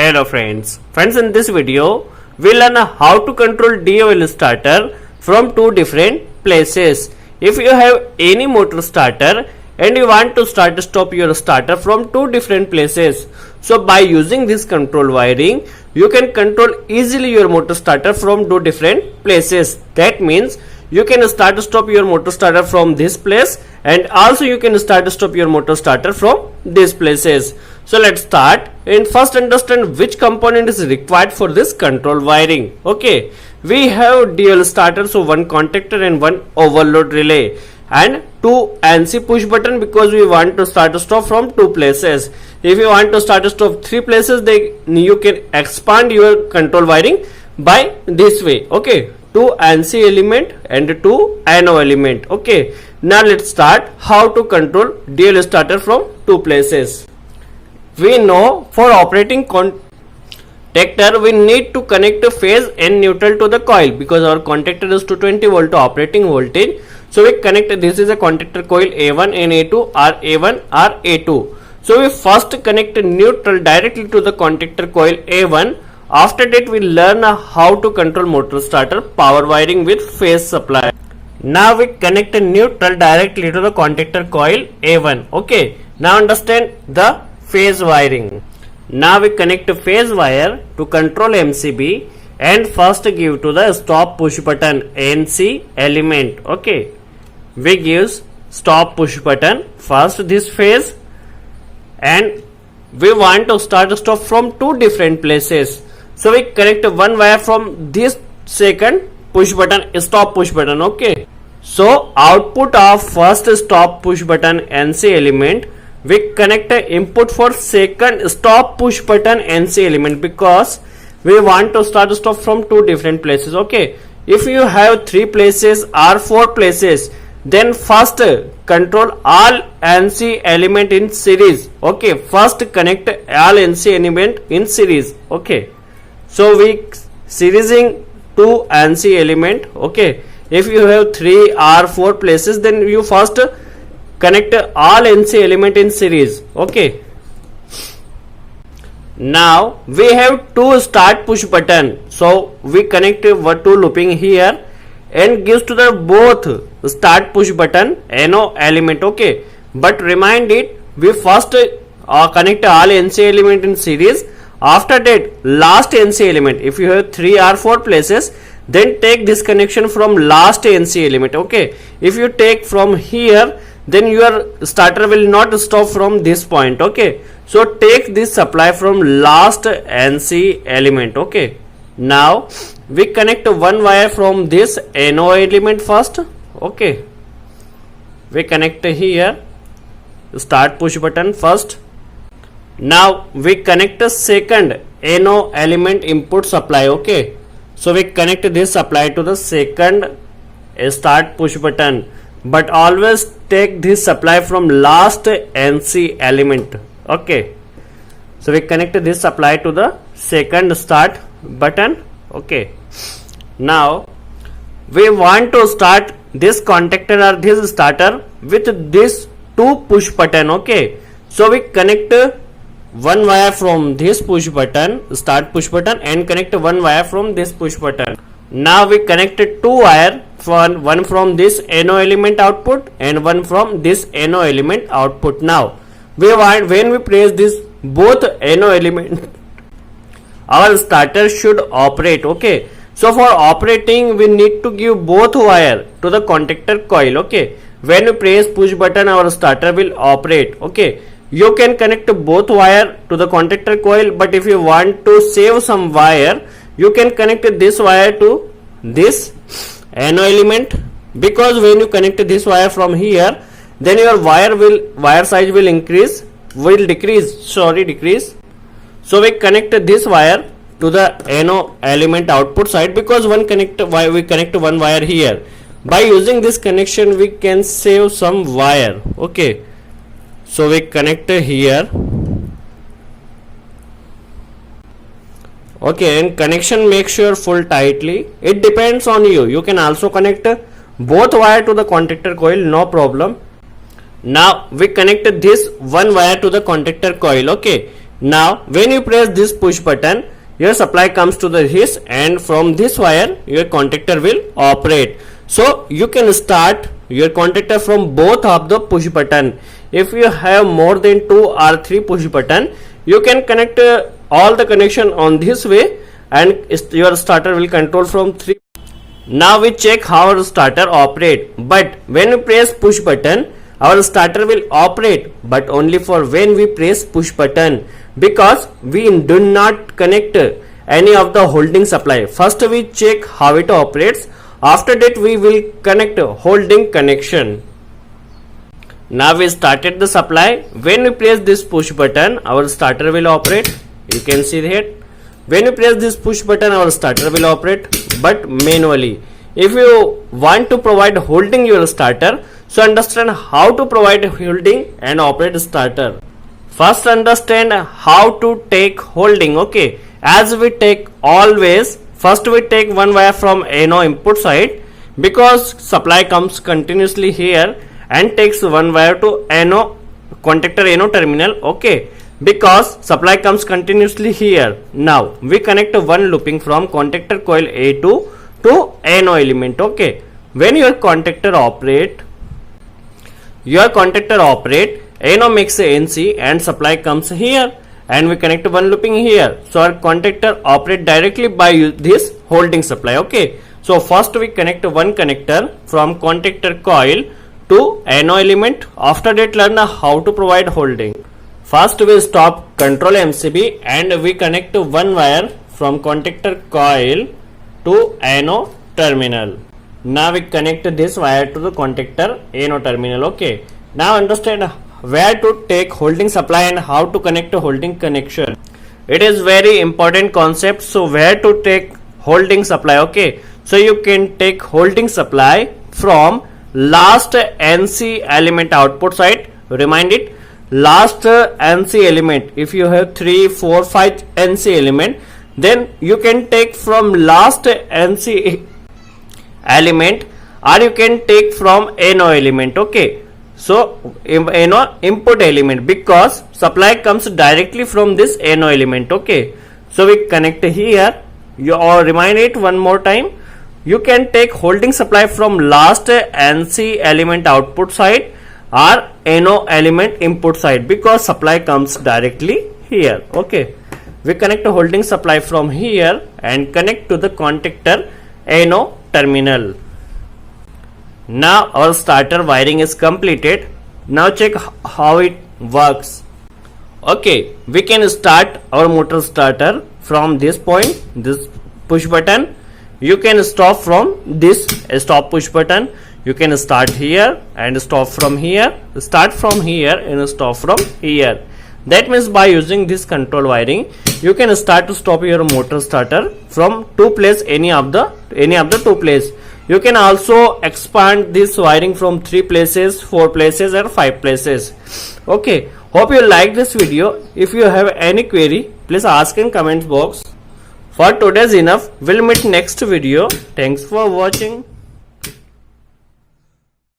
Hello friends. Friends, in this video we'll learn how to control DOL starter from two different places. If you have any motor starter and you want to stop your starter from two different places, so by using this control wiring you can control easily your motor starter from two different places. That means you can stop your motor starter from this place, and also you can stop your motor starter from these places. So let's start and first understand which component is required for this control wiring. Okay, we have DL starter, so one contactor and one overload relay and two ANSI push button, because we want to stop from two places. If you want to stop three places, then you can expand your control wiring by this way. Okay, two ANSI element and two NO element. Okay, now let's start how to control DL starter from two places. We know for operating contactor we need to connect phase and neutral to the coil, because our contactor is 220 volt operating voltage. So we connect, this is a contactor coil A1 and A2 or A1 or A2. So we first connect neutral directly to the contactor coil A1. After that we learn how to control motor starter power wiring with phase supply. Now we connect neutral directly to the contactor coil A1. Okay, now understand the phase wiring. Now we connect phase wire to control MCB and first give to the stop push button NC element. Okay, we give stop push button first this phase, and we want to stop from two different places. So we connect one wire from this second push button, stop push button. Okay, so output of first stop push button NC element, we connect a input for second stop push button NC element, because we want to stop from two different places. Okay, if you have three places or four places, then first control all NC element in series. Okay, first connect all NC element in series. Okay, so we seriesing two NC element. Okay, if you have three or four places, then you first connect all NC element in series. Okay, now we have two start push button, so we connect two looping here and gives to the both start push button NO element. Okay, but remind it, we first connect all NC element in series. After that last NC element, if you have three or four places, then take this connection from last NC element. Okay, if you take from here, then your starter will not stop from this point. Okay, so take this supply from last NC element. Okay, now we connect one wire from this NO element first. Okay, we connect here start push button first. Now we connect a second NO element input supply. Okay, so we connect this supply to the second start push button, but always take this supply from last NC element. Okay, so we connect this supply to the second start button. Okay, now we want to start this contactor or this starter with this two push button. Okay, so we connect one wire from this push button, start push button, and connect one wire from this push button. Now we connected two wire, one from this NO element output and one from this NO element output. Now we want, when we press this both NO element, our starter should operate. Okay, so for operating we need to give both wire to the contactor coil. Okay, when we press push button, our starter will operate. Okay, you can connect both wire to the contactor coil, but if you want to save some wire, you can connect this wire to this NO element, because when you connect this wire from here, then your wire size will decrease. So we connect this wire to the NO element output side, because we connect one wire here. By using this connection we can save some wire. Okay, so we connect here. Okay, and connection make sure full tightly. It depends on you. You can also connect both wire to the contactor coil, no problem. Now we connect this one wire to the contactor coil. Okay, Now when you press this push button, your supply comes to this, and from this wire your contactor will operate. So you can start your contactor from both of the push button. If you have more than 2 or 3 push button, you can connect all the connection on this way, and your starter will control from 3. Now we check how our starter operate. But when we press push button, our starter will operate, but only for when we press push button, because we do not connect any of the holding supply. First we check how it operates. After that we will connect holding connection. Now we started the supply. When we press this push button, our starter will operate. You can see that. When you press this push button, our starter will operate, but manually. If you want to provide holding your starter, so understand how to provide holding and operate starter. First understand how to take holding. Okay, as we take always, first we take one wire from NO input side, because supply comes continuously here, and takes one wire to NO contactor NO terminal. Okay, because supply comes continuously here. Now we connect one looping from contactor coil A2 to NO element. Okay, when your contactor operate, NO makes a NC and supply comes here, and we connect one looping here. So our contactor operate directly by this holding supply. Okay, so first we connect one connector from contactor coil to NO element. After that learn how to provide holding. First we stop control MCB and we connect one wire from contactor coil to NO terminal. Now we connect this wire to the contactor NO terminal. Okay, now understand where to take holding supply and how to connect a holding connection. It is very important concept. So where to take holding supply? Okay, so you can take holding supply from last NC element output side. Remind it, last NC element. If you have 3, 4, 5 NC element, then you can take from last NC element, or you can take from NO element. Okay, so NO input element, because supply comes directly from this NO element. Okay, so we connect here. Or remind it one more time, you can take holding supply from last NC element output side or NO element input side, because supply comes directly here. Okay, we connect a holding supply from here and connect to the contactor NO terminal. Now our starter wiring is completed. Now check how it works. Okay, we can start our motor starter from this point, this push button. You can stop from this stop push button. You can start here and stop from here, start from here and stop from here. That means by using this control wiring, you can start to stop your motor starter from two places, any of the two places. You can also expand this wiring from 3 places, 4 places or 5 places. Okay, hope you like this video. If you have any query, please ask in comment box. For today's enough. We'll meet next video. Thanks for watching.